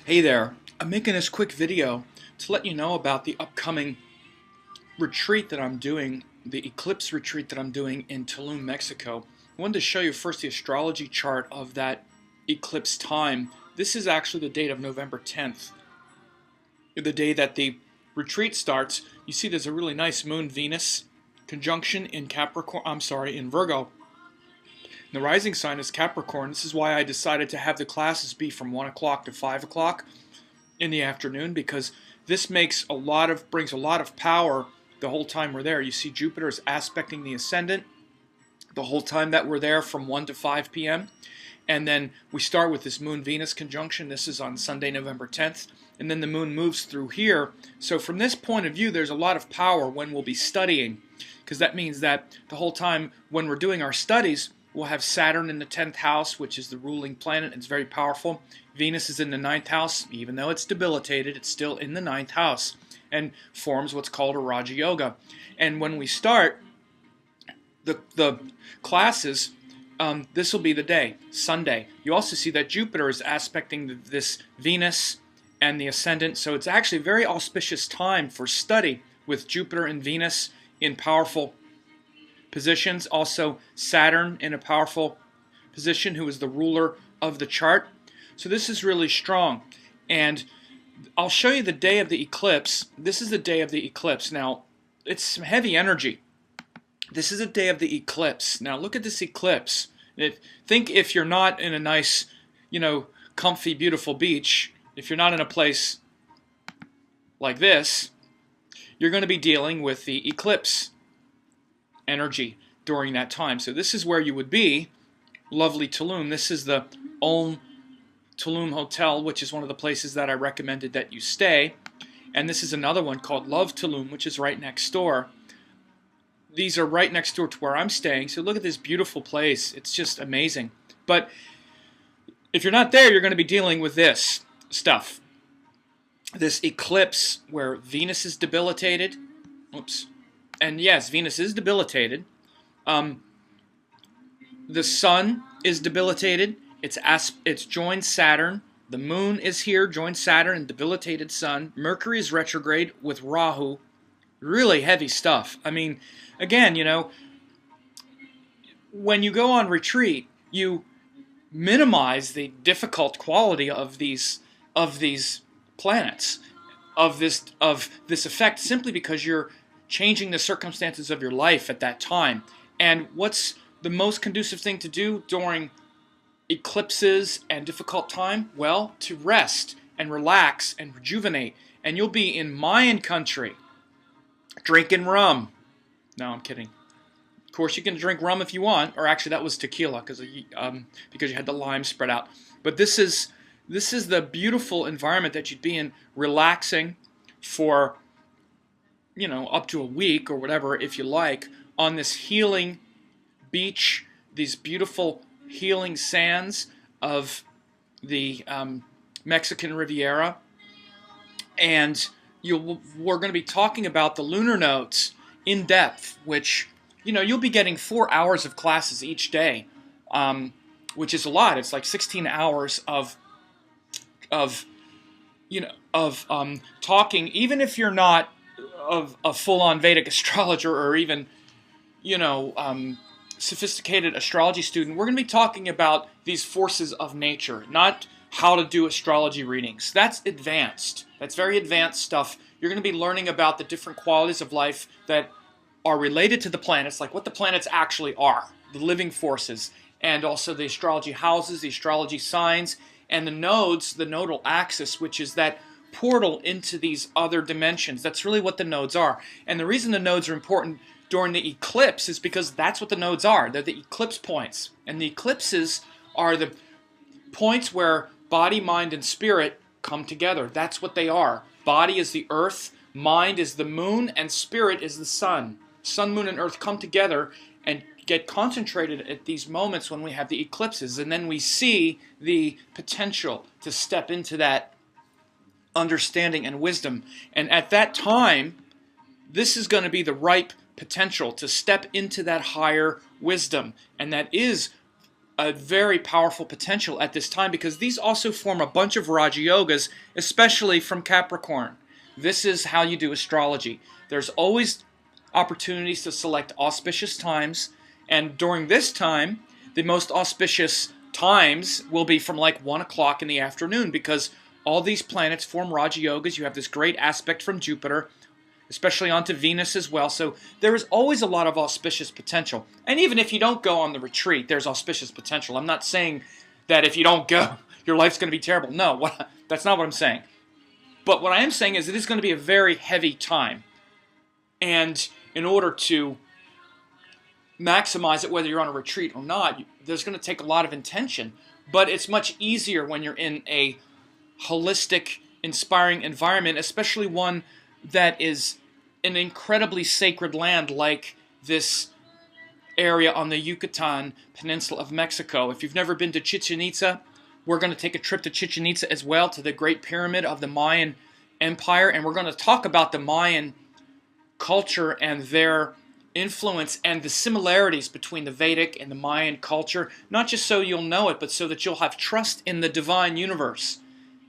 Hey there, I'm making this quick video to let you know about the upcoming retreat that I'm doing, the Eclipse retreat that I'm doing in Tulum, Mexico. I wanted to show you first the astrology chart of that eclipse time. This is actually the date of November 10th, the day that the retreat starts. You see there's a really nice Moon-Venus conjunction in Virgo. The rising sign is Capricorn. This is why I decided to have the classes be from 1 o'clock to 5 o'clock in the afternoon, because this brings a lot of power the whole time we're there. You see Jupiter is aspecting the ascendant the whole time that we're there from 1 to 5 p.m. And then we start with this Moon-Venus conjunction. This is on Sunday, November 10th. And then the moon moves through here. So from this point of view, there's a lot of power when we'll be studying, because that means that the whole time when we're doing our studies, we'll have Saturn in the 10th house, which is the ruling planet. It's very powerful. Venus is in the 9th house. Even though it's debilitated, it's still in the 9th house and forms what's called a Raja Yoga. And when we start the classes, this will be the day, Sunday. You also see that Jupiter is aspecting this Venus and the ascendant. So it's actually a very auspicious time for study with Jupiter and Venus in powerful positions. Also Saturn in a powerful position, who is the ruler of the chart. So this is really strong. And I'll show you the day of the eclipse. This is the day of the eclipse. Now, it's some heavy energy. This is the day of the eclipse. Now look at this eclipse. Think if you're not in a nice, comfy, beautiful beach, if you're not in a place like this, you're going to be dealing with the eclipse energy during that time. So this is where you would be, lovely Tulum. This is the Om Tulum Hotel, which is one of the places that I recommended that you stay. And this is another one called Love Tulum, which is right next door. These are right next door to where I'm staying. So look at this beautiful place. It's just amazing. But if you're not there, you're going to be dealing with this stuff. This eclipse where Venus is debilitated. Oops. And yes, Venus is debilitated. The sun is debilitated. It's joined Saturn. The moon is here, joined Saturn and debilitated sun. Mercury is retrograde with Rahu. Really heavy stuff. I mean, again, when you go on retreat, you minimize the difficult quality of these planets, of this effect, simply because you're changing the circumstances of your life at that time. And what's the most conducive thing to do during eclipses and difficult time? Well, to rest and relax and rejuvenate. And you'll be in Mayan country, drinking rum. No, I'm kidding. Of course, you can drink rum if you want, or actually that was tequila because you had the lime spread out. But this is the beautiful environment that you'd be in, relaxing for up to a week or whatever, if you like, on this healing beach, these beautiful healing sands of the Mexican Riviera. And we're going to be talking about the lunar nodes in depth, which, you'll be getting 4 hours of classes each day, which is a lot. It's like 16 hours of talking, even if you're not of a full-on Vedic astrologer or even, sophisticated astrology student. We're going to be talking about these forces of nature, not how to do astrology readings. That's advanced. That's very advanced stuff. You're going to be learning about the different qualities of life that are related to the planets, like what the planets actually are, the living forces, and also the astrology houses, the astrology signs, and the nodes, the nodal axis, which is that portal into these other dimensions. That's really what the nodes are. And the reason the nodes are important during the eclipse is because that's what the nodes are. They're the eclipse points. And the eclipses are the points where body, mind, and spirit come together. That's what they are. Body is the earth, mind is the moon, and spirit is the sun. Sun, moon, and earth come together and get concentrated at these moments when we have the eclipses. And then we see the potential to step into that understanding and wisdom. And at that time, this is going to be the ripe potential to step into that higher wisdom. And that is a very powerful potential at this time, because these also form a bunch of Raja Yogas, especially from Capricorn. This is how you do astrology. There's always opportunities to select auspicious times, and during this time, the most auspicious times will be from like 1 o'clock in the afternoon, because all these planets form Raja Yogas. You have this great aspect from Jupiter, especially onto Venus as well. So there is always a lot of auspicious potential. And even if you don't go on the retreat, there's auspicious potential. I'm not saying that if you don't go, your life's going to be terrible. No, that's not what I'm saying. But what I am saying is it is going to be a very heavy time. And in order to maximize it, whether you're on a retreat or not, there's going to take a lot of intention. But it's much easier when you're in a holistic, inspiring environment, especially one that is an incredibly sacred land like this area on the Yucatan Peninsula of Mexico. If you've never been to Chichen Itza, we're going to take a trip to Chichen Itza as well, to the Great Pyramid of the Mayan Empire, and we're going to talk about the Mayan culture and their influence and the similarities between the Vedic and the Mayan culture, not just so you'll know it, but so that you'll have trust in the divine universe,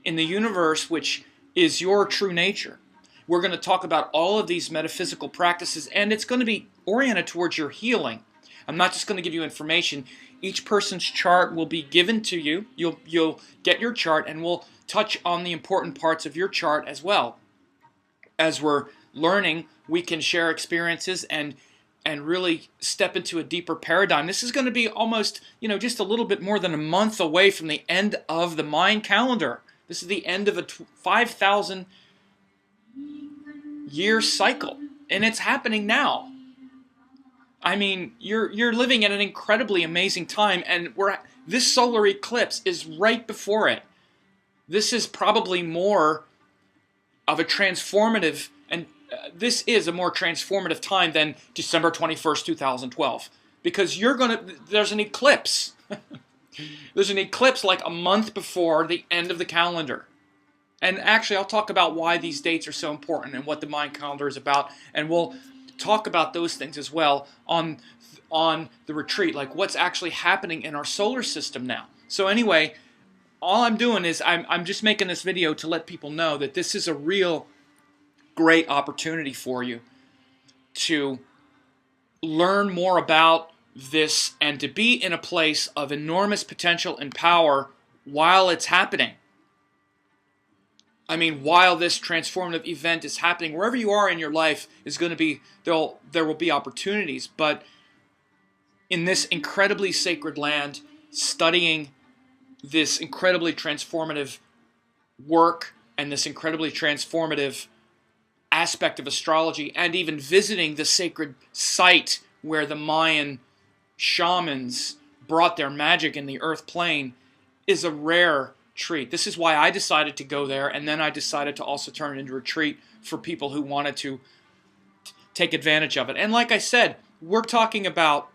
in the universe which is your true nature. We're going to talk about all of these metaphysical practices, and it's going to be oriented towards your healing. I'm not just going to give you information. Each person's chart will be given to you. You'll get your chart, and we'll touch on the important parts of your chart as well. As we're learning, we can share experiences and really step into a deeper paradigm. This is going to be almost, just a little bit more than a month away from the end of the Mayan calendar. This is the end of a 5,000 year cycle, and it's happening now. I mean, you're living at an incredibly amazing time, and this solar eclipse is right before it. This is probably more of a transformative, and this is a more transformative time than December 21st, 2012, because there's an eclipse. There's an eclipse like a month before the end of the calendar. And actually, I'll talk about why these dates are so important and what the Mayan calendar is about. And we'll talk about those things as well on the retreat, like what's actually happening in our solar system now. So anyway, all I'm doing is I'm just making this video to let people know that this is a real great opportunity for you to learn more about this and to be in a place of enormous potential and power while it's happening. I mean, while this transformative event is happening, wherever you are in your life is going to be, there will be opportunities. But in this incredibly sacred land, studying this incredibly transformative work and this incredibly transformative aspect of astrology, and even visiting the sacred site where the Mayan shamans brought their magic in the earth plane, is a rare treat. This is why I decided to go there, and then I decided to also turn it into a retreat for people who wanted to take advantage of it. And like I said, we're talking about,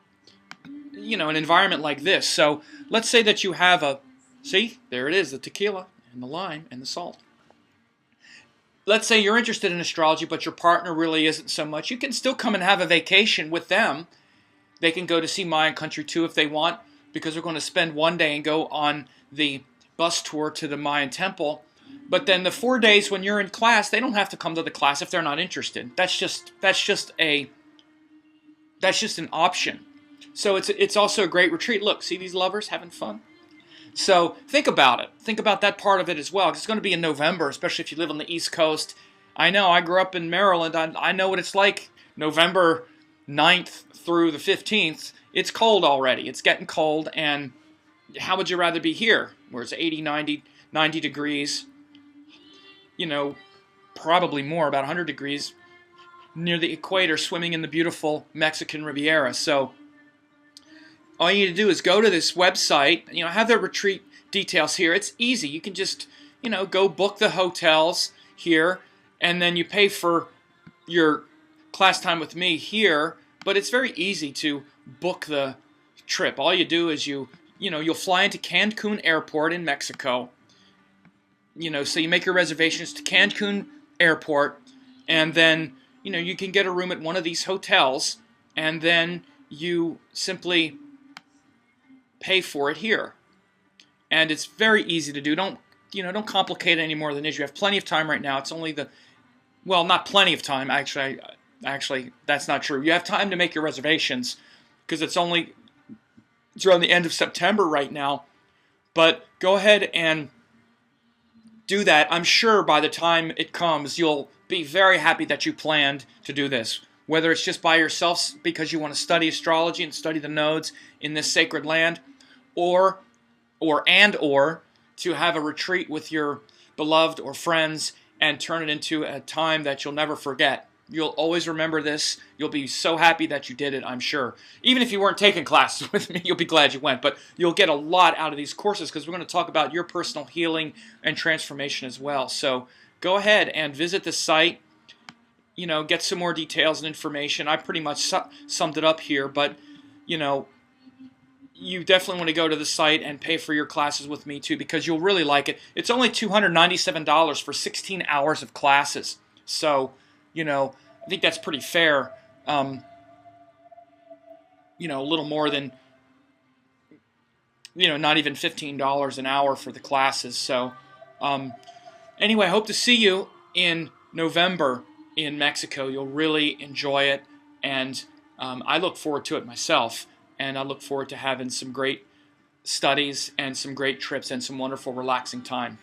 an environment like this. So let's say that you have see, there it is, the tequila and the lime and the salt. Let's say you're interested in astrology, but your partner really isn't so much. You can still come and have a vacation with them. They can go to see Mayan country too if they want, because they're going to spend one day and go on the bus tour to the Mayan temple. But then the 4 days when you're in class, they don't have to come to the class if they're not interested. That's just an option. So it's also a great retreat. Look, see these lovers having fun? So think about it. Think about that part of it as well. It's going to be in November, especially if you live on the East Coast. I know, I grew up in Maryland. I know what it's like. November 9th through the 15th, it's cold already. It's getting cold, and how would you rather be here, where it's 80, 90 degrees, probably more, about 100 degrees, near the equator, swimming in the beautiful Mexican Riviera. So all you need to do is go to this website, have their retreat details here. It's easy. You can just, go book the hotels here, and then you pay for your class time with me here. But it's very easy to book the trip. All you do is you'll fly into Cancun Airport in Mexico. So you make your reservations to Cancun Airport, and then, you can get a room at one of these hotels, and then you simply pay for it here. And it's very easy to do. Don't complicate it any more than it is. You have plenty of time right now. It's only well, not plenty of time. Actually, that's not true. You have time to make your reservations because it's around the end of September right now. But go ahead and do that. I'm sure by the time it comes, you'll be very happy that you planned to do this. Whether it's just by yourself because you want to study astrology and study the nodes in this sacred land, or to have a retreat with your beloved or friends and turn it into a time that you'll never forget. You'll always remember this. You'll be so happy that you did it, I'm sure. Even if you weren't taking classes with me, you'll be glad you went. But you'll get a lot out of these courses because we're going to talk about your personal healing and transformation as well. So go ahead and visit the site. Get some more details and information. I pretty much summed it up here, but, you definitely want to go to the site and pay for your classes with me too because you'll really like it. It's only $297 for 16 hours of classes. So, I think that's pretty fair. A little more than, not even $15 an hour for the classes. So, anyway, I hope to see you in November in Mexico. You'll really enjoy it, and I look forward to it myself. And I look forward to having some great studies and some great trips and some wonderful relaxing time.